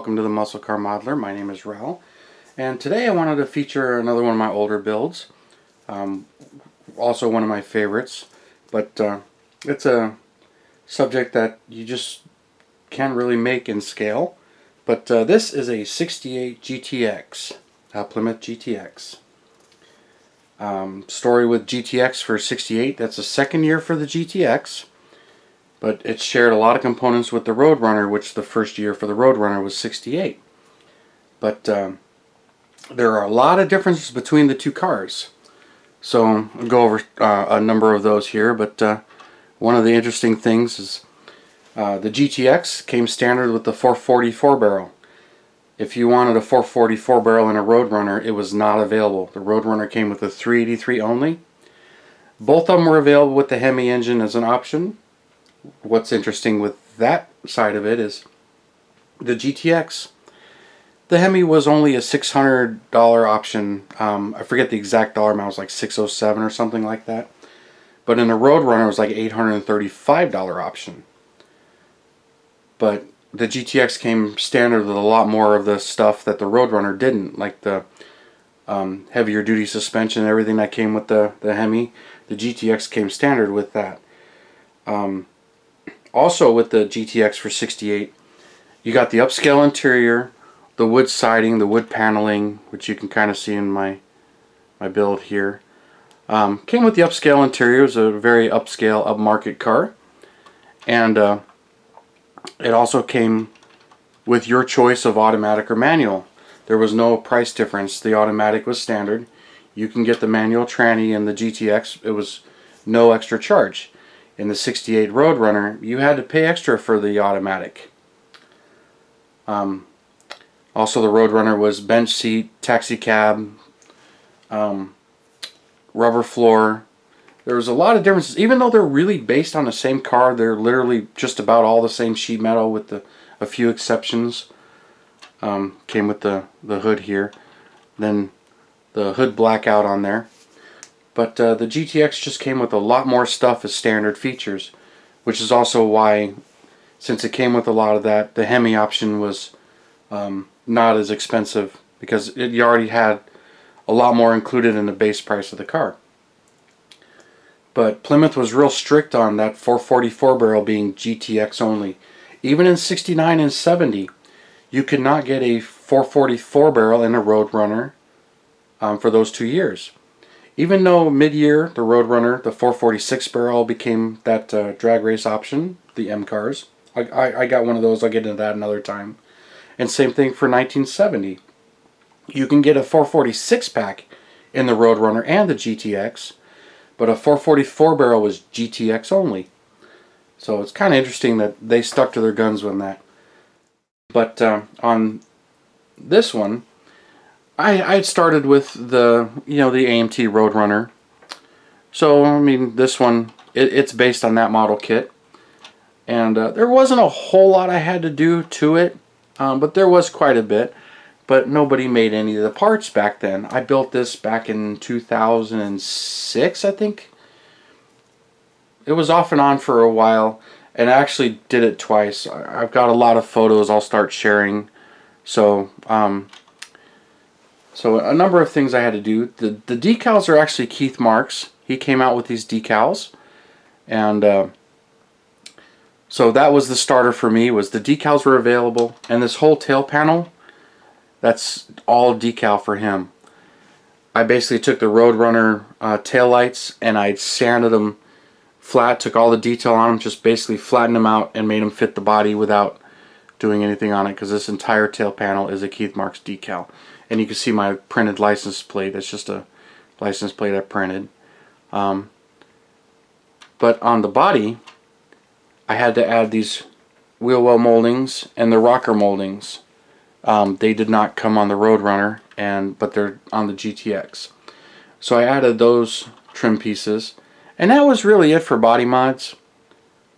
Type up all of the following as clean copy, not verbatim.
welcome to the Muscle Car Modeler. My name is Raul, and today I wanted to feature another one of my older builds. Also one of my favorites, but it's a subject that you just can't really make in scale. But this is a 68 GTX, Plymouth GTX. Story with GTX for 68, that's the second year for the GTX. But it shared a lot of components with the Roadrunner, which the first year for the Roadrunner was 68. But there are a lot of differences between the two cars. So I'll go over a number of those here, but one of the interesting things is the GTX came standard with the 444 barrel. If you wanted a 444 barrel in a Roadrunner, it was not available. The Roadrunner came with a 383 only. Both of them were available with the Hemi engine as an option. What's interesting with that side of it is the GTX, the Hemi was only a $600 option. I forget the exact dollar amount, it was like $607 or something like that. But in the Roadrunner it was like $835 option. But the GTX came standard with a lot more of the stuff that the Roadrunner didn't, like the heavier duty suspension and everything that came with the Hemi. The GTX came standard with that. Also with the GTX for 68, you got the upscale interior, the wood siding, the wood paneling, which you can kind of see in my build here. Came with the upscale interior. It was a very upscale, upmarket car. And it also came with your choice of automatic or manual. There was no price difference. The automatic was standard. You can get the manual tranny in the GTX. It was no extra charge. In the 68 Roadrunner, you had to pay extra for the automatic. Also, the Roadrunner was bench seat, taxi cab, rubber floor. There was a lot of differences. Even though they're really based on the same car, they're literally just about all the same sheet metal with a few exceptions. Came with the hood here. Then the hood blackout on there. But the GTX just came with a lot more stuff as standard features, which is also why, since it came with a lot of that, the Hemi option was not as expensive, because you already had a lot more included in the base price of the car. But Plymouth was real strict on that 444 barrel being GTX only. Even in 69 and 70, you could not get a 444 barrel in a Roadrunner for those 2 years. Even though mid-year, the Roadrunner, the 446 barrel became that drag race option, the M cars. I got one of those, I'll get into that another time. And same thing for 1970. You can get a 446 pack in the Roadrunner and the GTX, but a 444 barrel was GTX only. So it's kind of interesting that they stuck to their guns on that. But on this one, I had started with the the AMT Roadrunner. So I mean, this one it's based on that model kit, and there wasn't a whole lot I had to do to it, but there was quite a bit. But nobody made any of the parts back then. I built this back in 2006, I think. It was off and on for a while, and I actually did it twice. I've got a lot of photos I'll start sharing. So so a number of things I had to do. The decals are actually Keith Mark's. He came out with these decals, and so that was the starter for me. Was the decals were available, and this whole tail panel, that's all decal for him. I basically took the Roadrunner tail lights and I sanded them flat, took all the detail on them, just basically flattened them out and made them fit the body without doing anything on it, because this entire tail panel is a Keith Mark's decal. And you can see my printed license plate. It's just a license plate I printed. But on the body, I had to add these wheel well moldings and the rocker moldings. They did not come on the Roadrunner, but they're on the GTX. So I added those trim pieces, and that was really it for body mods.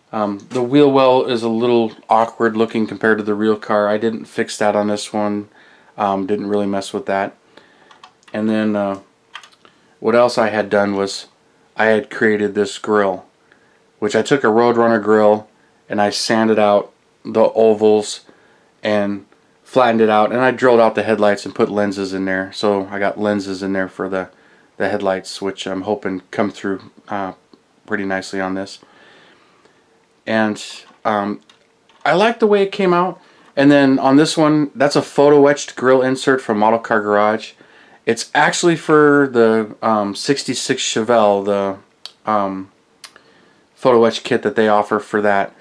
The wheel well is a little awkward looking compared to the real car. I didn't fix that on this one. Didn't really mess with that. And then what else I had done was I had created this grill, which I took a Roadrunner grill and I sanded out the ovals and flattened it out, and I drilled out the headlights and put lenses in there. So I got lenses in there for the headlights, which I'm hoping come through pretty nicely on this. And I like the way it came out. And then on this one, that's a photo etched grill insert from Model Car Garage. It's actually for the 66 Chevelle, the photo etch kit that they offer for that.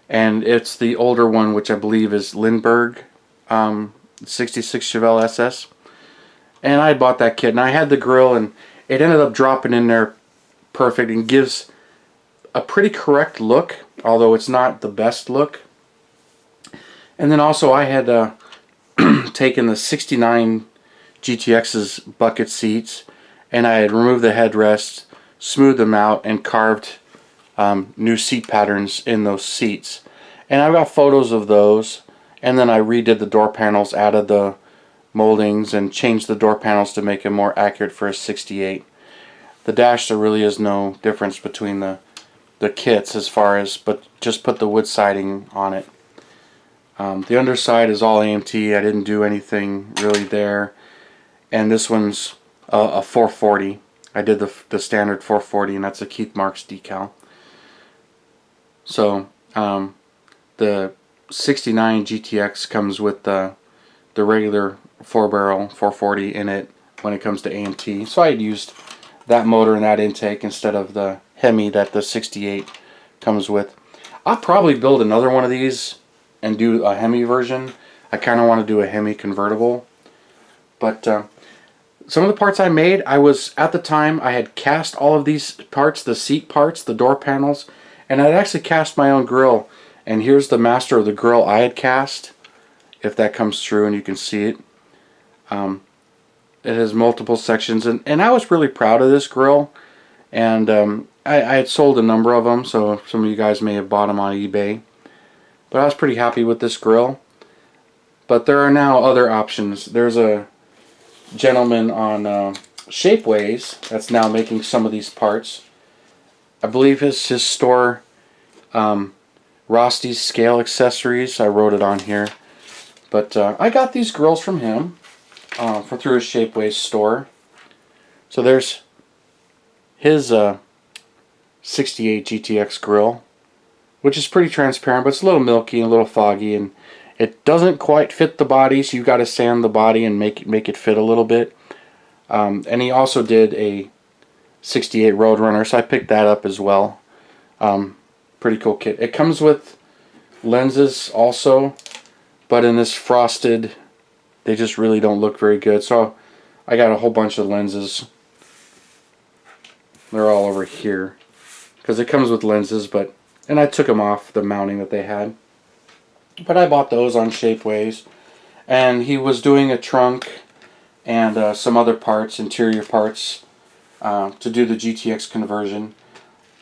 And it's the older one, which I believe is Lindbergh 66 Chevelle SS. And I bought that kit, and I had the grill, and it ended up dropping in there perfect and gives a pretty correct look, although it's not the best look. And then also I had taken the 69 GTX's bucket seats, and I had removed the headrests, smoothed them out, and carved new seat patterns in those seats. And I've got photos of those. And then I redid the door panels, added the moldings, and changed the door panels to make it more accurate for a 68. The dash, there really is no difference between the kits as far as, but just put the wood siding on it. The underside is all AMT. I didn't do anything really there. And this one's a 440. I did the standard 440, and that's a Keith Marks decal. So the 69 GTX comes with the regular 4-barrel 440 in it when it comes to AMT. So I had used that motor and that intake instead of the Hemi that the 68 comes with. I'll probably build another one of these and do a Hemi version. I kind of want to do a Hemi convertible. But some of the parts I made, at the time I had cast all of these parts, the seat parts, the door panels, and I'd actually cast my own grill. And here's the master of the grill I had cast, if that comes through and you can see it. It has multiple sections, and I was really proud of this grill. And I had sold a number of them, so some of you guys may have bought them on eBay. But I was pretty happy with this grill. But there are now other options. There's a gentleman on Shapeways that's now making some of these parts. I believe his store, Rosty's Scale Accessories. I wrote it on here. But I got these grills from him through his Shapeways store. So there's his 68 GTX grill, which is pretty transparent, but it's a little milky and a little foggy, and it doesn't quite fit the body, so you got to sand the body and make it fit a little bit. And he also did a 68 Roadrunner, so I picked that up as well. Pretty cool kit. It comes with lenses also, but in this frosted, they just really don't look very good. So I got a whole bunch of lenses. They're all over here because it comes with lenses, and I took them off the mounting that they had. But I bought those on Shapeways, and he was doing a trunk and some other parts, interior parts, to do the GTX conversion.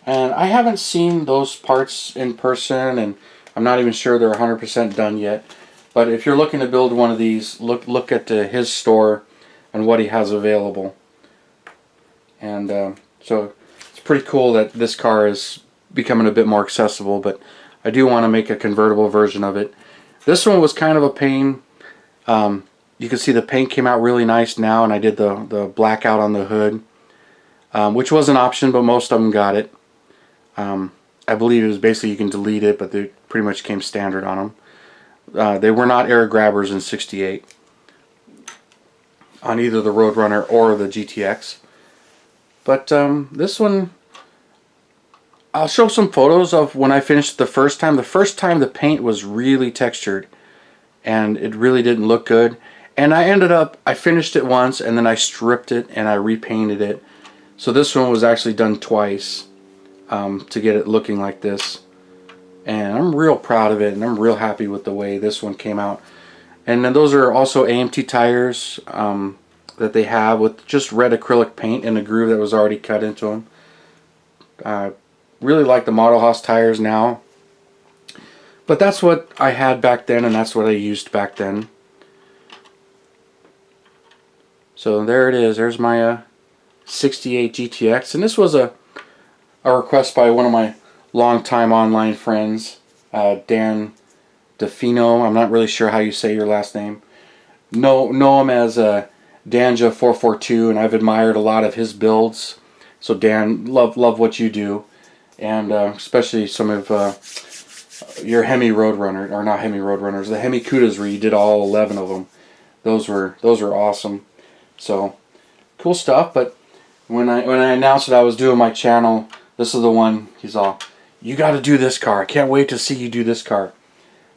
And I haven't seen those parts in person, and I'm not even sure they're 100% done yet. But if you're looking to build one of these, look at his store and what he has available. And so it's pretty cool that this car is becoming a bit more accessible, but I do want to make a convertible version of it. This one was kind of a pain. You can see the paint came out really nice now, and I did the blackout on the hood, which was an option, but most of them got it. I believe it was basically you can delete it, but they pretty much came standard on them. They were not air grabbers in 68 on either the Roadrunner or the GTX. But this one, I'll show some photos of when I finished the first time. The first time the paint was really textured, and it really didn't look good. And I finished it once, and then I stripped it and I repainted it. So this one was actually done twice to get it looking like this. And I'm real proud of it, and I'm real happy with the way this one came out. And then those are also AMT tires that they have with just red acrylic paint in a groove that was already cut into them. I really like the Model House tires now. But that's what I had back then, and that's what I used back then. So there it is. There's my 68 GTX. And this was a request by one of my longtime online friends, Dan Defino. I'm not really sure how you say your last name. Know him as Danja442, and I've admired a lot of his builds. So Dan, love what you do, and especially some of your Hemi Roadrunner, or not Hemi Roadrunners, the Hemi Kudas where you did all 11 of them. Those were awesome. So cool stuff. But when I announced that I was doing my channel, this is the one. He's all, you got to do this car. I can't wait to see you do this car.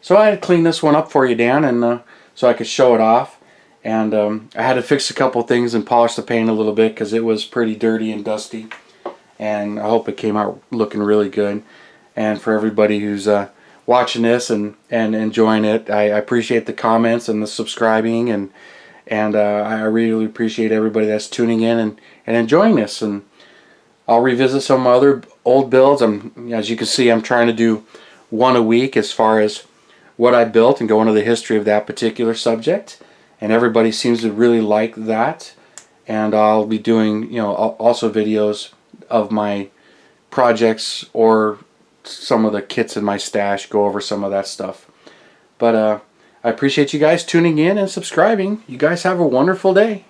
So I had to clean this one up for you, Dan, and so I could show it off. And I had to fix a couple things and polish the paint a little bit because it was pretty dirty and dusty. And I hope it came out looking really good. And for everybody who's watching this and enjoying it, I appreciate the comments and the subscribing, and I really appreciate everybody that's tuning in and enjoying this. And I'll revisit some other old builds. As you can see, I'm trying to do one a week as far as what I built and go into the history of that particular subject. And everybody seems to really like that. And I'll be doing, also videos of my projects or some of the kits in my stash, go over some of that stuff. But I appreciate you guys tuning in and subscribing. You guys have a wonderful day.